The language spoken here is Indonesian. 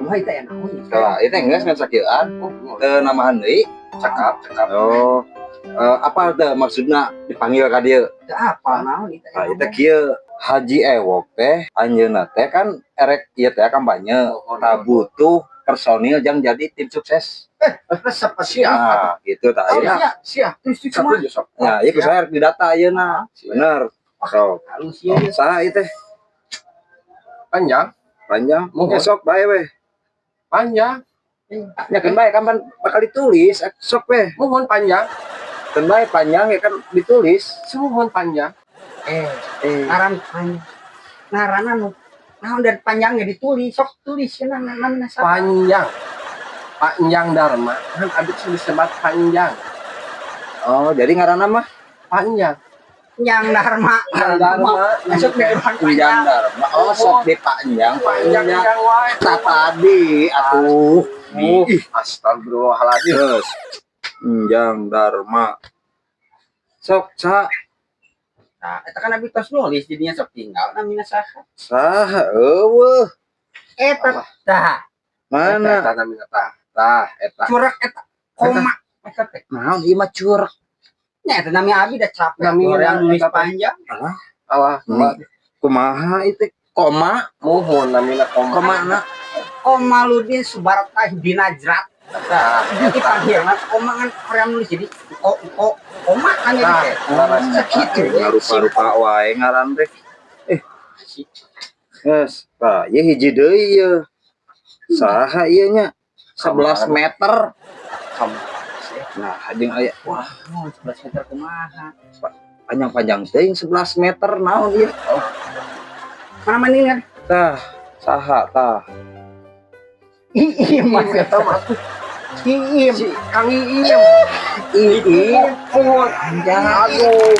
wah itu enak. Kalau itu enggak ngan sakieuan, namahan deui, Cakap. oh. Apa teh maksudna dipanggil ka dieu? Apa naon itu? Nah, itu kieu Haji Ewok teh anjeunna teh kan erek ieu teh kampanye butuh personil yang jadi tim sukses. Resep sia. Nah, gitu tah ayeuna. Sia. Terus cuma. Ya, ieu geus di data ayeuna. Bener. So, Halus ya. saha ieu teh? Panjang. Esok bae we. Panjang. Nyakeun bae kapan bakal ditulis esok we. Mohon panjang. Keun bae panjang ya kan ditulis. Mohon panjang. Ngaran panjang. Ngaran anu. Naon dari panjangnya ditulis, sok tulis ya namanya panjang. Panjang Dharma. Kan abis disebut panjang. Oh, jadi ngaranna mah Panjang. Yang Dharma. Masuk di panjang Dharma. Oh, sok dipanjang. Panjang wae. Tadi atuh. Astagfirullahaladzim. Terus panjang Dharma. Sok sa. Nah, itu kan abi tos nulis jadinya sok tinggal namina saha. Saha eueuh. Eta tah. Mana? Eta namina tah. Eta. Curek eta koma. Eta teh. Naon ieu mah curek. Nya eta namanya abi da capek. Namina yang nulis eta panjang. Allah. Kumaha itu koma? Mohon namina koma. Kemana? Koma lu di subaratah binajrat. Jadi panggilna koma kan orang nulis jadi koma kan jadi segitu Rupa-rupa wae ngaran teh. Yes, tah ieu hiji deui ieu. Saha ieu nya? 11 meter. Nah, jeung aya wah, 11 meter kumaha. panjang-panjang teuing 11 meter naon ieu? Mana maningan? Tah, saha tah? Iim mas eta mah. Iim. Kang Iim. Ih, Panjang. Aduh.